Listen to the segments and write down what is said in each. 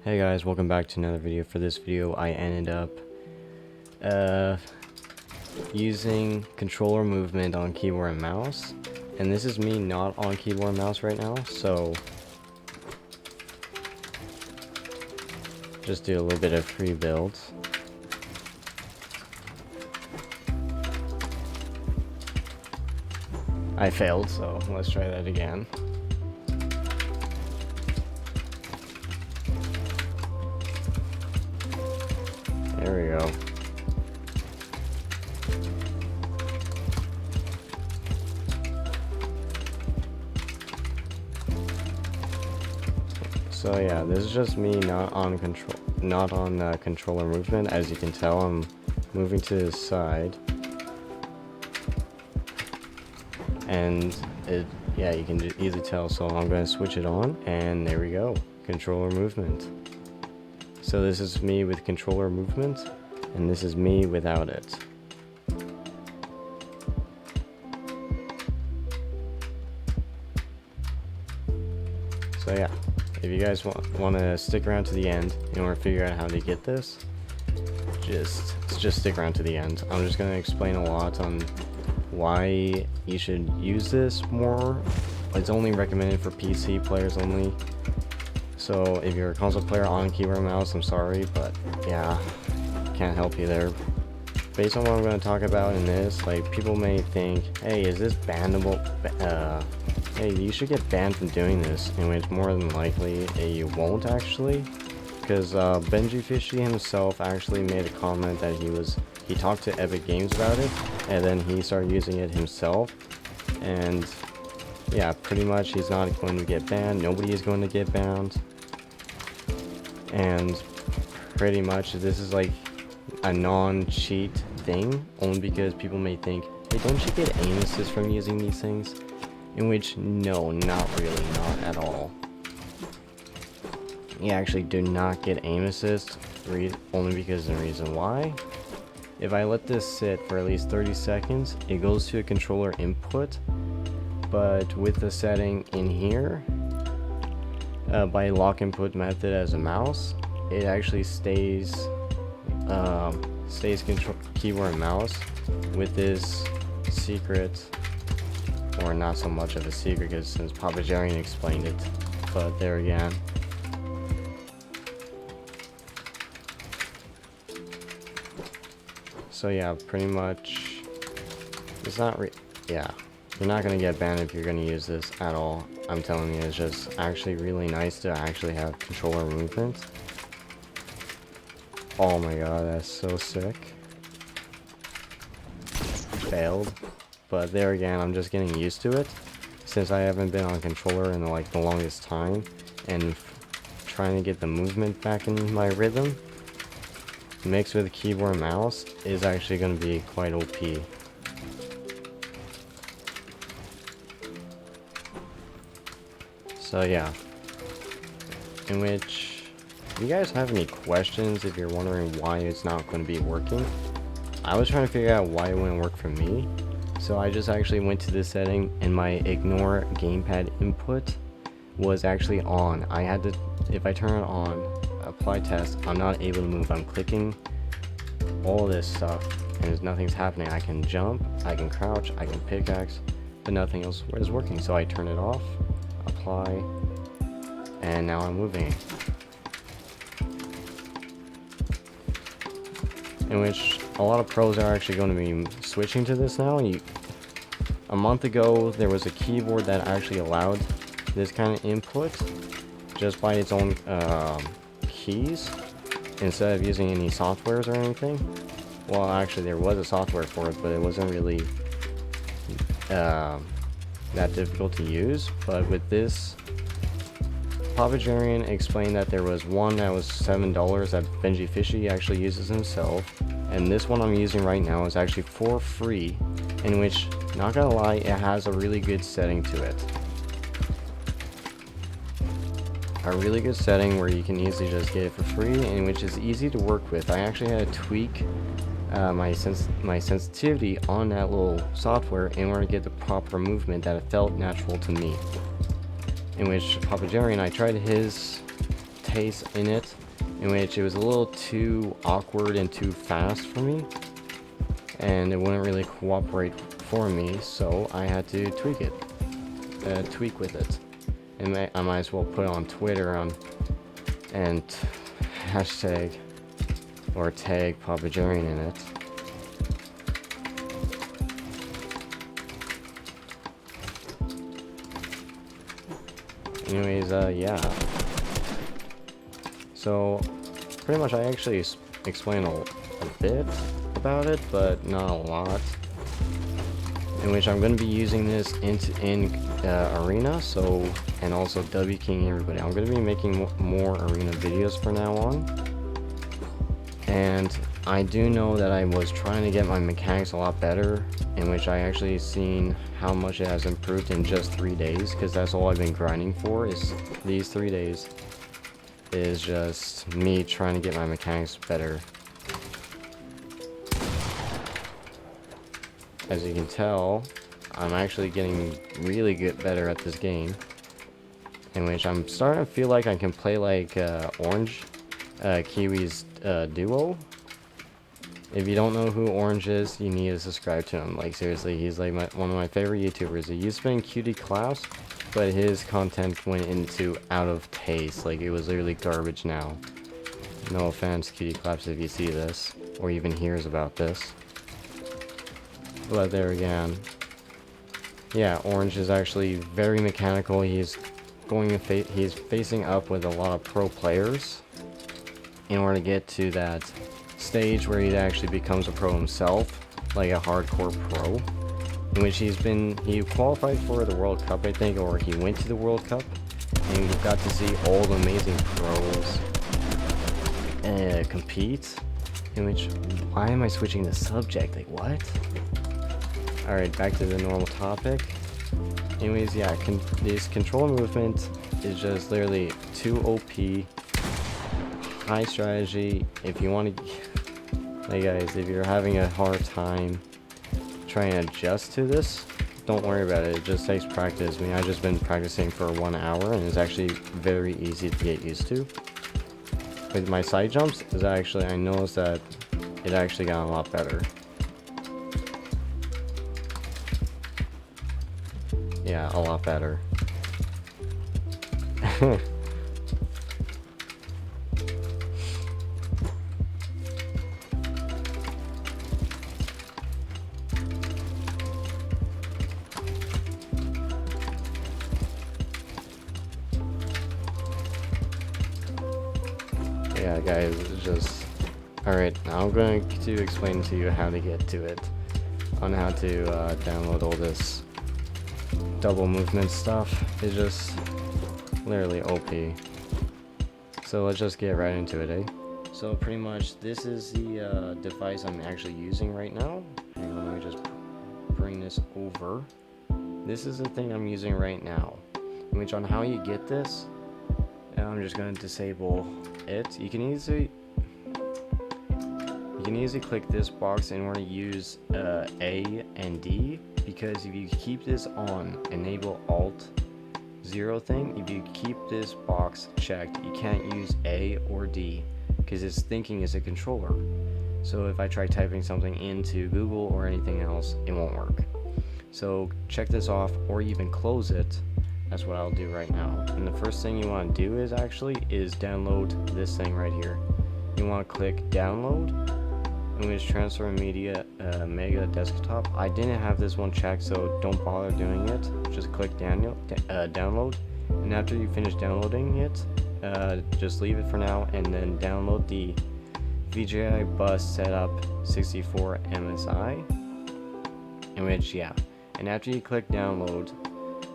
Hey guys, welcome back to another video. For this video, I ended up using controller movement on keyboard and mouse, and this is me not on keyboard and mouse right now, so just do a little bit of free builds. I failed, so let's try that again. There we go. So yeah, this is just me not on controller movement. As you can tell, I'm moving to the side, and yeah, you can easily tell. So I'm going to switch it on, and there we go, controller movement. So this is me with controller movement, and this is me without it. So yeah, if you guys want to stick around to the end in order to figure out how to get this, just stick around to the end. I'm just going to explain a lot on why you should use this more. It's only recommended for PC players only. So if you're a console player on keyboard and mouse, I'm sorry, but yeah, can't help you there. Based on what I'm going to talk about in this, like, people may think, hey, is this bannable? Hey, you should get banned from doing this, in which more than likely you won't actually, because Benji Fishy himself actually made a comment that he talked to Epic Games about it, and then he started using it himself, and yeah, pretty much he's not going to get banned. Nobody is going to get banned. And pretty much this is like a non-cheat thing, only because people may think, hey, don't you get aim assist from using these things? In which, no, not really, not at all. You actually do not get aim assist, only because the reason why. If I let this sit for at least 30 seconds, it goes to a controller input, but with the setting in here, by lock input method as a mouse, it actually stays control keyboard and mouse with this secret, or not so much of a secret, because since Papa Jarian explained it, but there again. So yeah, pretty much it's not yeah, you're not gonna get banned if you're gonna use this at all. I'm telling you, it's just actually really nice to actually have controller movement. Oh my god, that's so sick. Failed. But there again, I'm just getting used to it, since I haven't been on controller in like the longest time, and trying to get the movement back in my rhythm, mixed with keyboard and mouse, is actually going to be quite OP. So yeah, in which, if you guys have any questions, if you're wondering why it's not going to be working, I was trying to figure out why it wouldn't work for me. So I just actually went to this setting, and my ignore gamepad input was actually on. I had to, if I turn it on, apply test, I'm not able to move. I'm clicking all this stuff and nothing's happening. I can jump, I can crouch, I can pickaxe, but nothing else is working. So I turn it off, apply, and now I'm moving. In which a lot of pros are actually going to be switching to this now. A month ago, there was a keyboard that actually allowed this kind of input just by its own keys, instead of using any softwares or anything. Well, actually there was a software for it, but it wasn't really that difficult to use. But with this, Papa Jarian explained that there was one that was $7 that Benji Fishy actually uses himself, and this one I'm using right now is actually for free, in which, not gonna lie, it has a really good setting to it. A really good setting where you can easily just get it for free, and which is easy to work with. I actually had to tweak my sensitivity on that little software in order to get the proper movement that it felt natural to me. In which Papa Jerry and I tried his pace in it, in which it was a little too awkward and too fast for me, and it wouldn't really cooperate for me, so I had to tweak with it. And I might as well put it on Twitter and hashtag or tag Papagerian in it. Anyways, yeah. So, pretty much I actually explained a bit about it, but not a lot. In which I'm going to be using this in Arena, so, and also W King everybody. I'm going to be making more Arena videos from now on. And I do know that I was trying to get my mechanics a lot better, in which I actually seen how much it has improved in just 3 days, because that's all I've been grinding for, is these 3 days is just me trying to get my mechanics better. As you can tell, I'm actually getting really better at this game, in which I'm starting to feel like I can play like Orange, Kiwi's duo. If you don't know who Orange is, you need to subscribe to him. Like, seriously, he's like one of my favorite YouTubers. He used to be in QD Class, but his content went into out of taste. Like, it was literally garbage now. No offense, QD Claps, if you see this, or even hears about this. But there again, yeah, Orange is actually very mechanical. He's he's facing up with a lot of pro players in order to get to that stage where he actually becomes a pro himself, like a hardcore pro, in which he qualified for the World Cup, I think, or he went to the World Cup, and you got to see all the amazing pros compete. In which, why am I switching the subject? Like, what? Alright, back to the normal topic. Anyways, yeah, this control movement is just literally too OP. High strategy. If you want to, hey guys, if you're having a hard time trying to adjust to this, don't worry about it. It just takes practice. I mean, I've just been practicing for 1 hour, and it's actually very easy to get used to. With my side jumps, I noticed that it actually got a lot better. Yeah, a lot better. Yeah, guys, it's just... Alright, now I'm going to explain to you how to get to it. On how to download all this double movement stuff. It's just literally OP. So let's just get right into it, eh? So pretty much this is the device I'm actually using right now. Hang on, let me just bring this over. This is the thing I'm using right now. Which on how you get this, I'm just going to disable it. You can easily click this box in order to use A and D, because if you keep this on, enable Alt 0 thing, if you keep this box checked, you can't use A or D because it's thinking it's a controller. So if I try typing something into Google or anything else, it won't work. So check this off or even close it. That's what I'll do right now. And the first thing you want to do is download this thing right here. You want to click download. I'm going to transfer media mega desktop. I didn't have this one checked, so don't bother doing it. Just click download, and after you finish downloading it, just leave it for now, and then download the VGI bus setup 64 MSI. In which, yeah, and after you click download,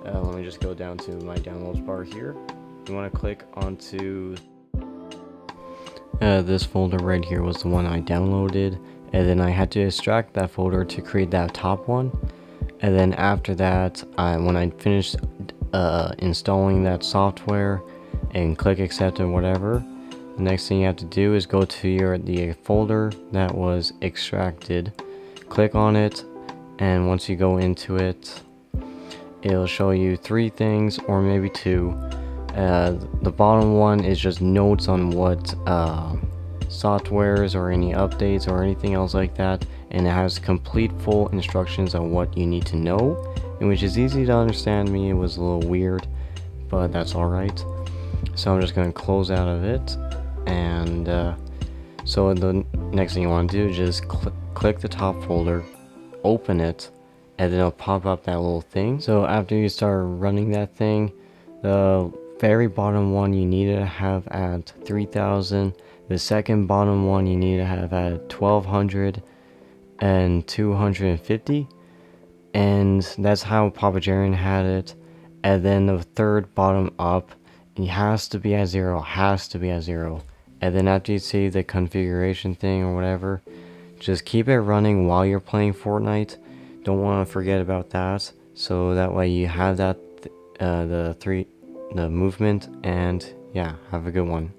let me just go down to my downloads bar here. You want to click onto this folder right here was the one I downloaded, and then I had to extract that folder to create that top one. And then after that, when I finished installing that software and click accept or whatever, the next thing you have to do is go to the folder that was extracted, click on it, and once you go into it, it'll show you 3 things or maybe 2. The bottom one is just notes on what softwares or any updates or anything else like that, and it has complete full instructions on what you need to know, and which is easy to understand. Me, it was a little weird, but that's alright. So I'm just going to close out of it, and so the next thing you want to do is just click the top folder, open it, and then it'll pop up that little thing. So after you start running that thing, the very bottom one you need to have at 3000, the second bottom one you need to have at 1200 and 250, and that's how Papa Jaren had it. And then the third bottom up, it has to be at 0, and then after you see the configuration thing or whatever, just keep it running while you're playing Fortnite. Don't want to forget about that, so that way you have that the movement. And yeah, have a good one.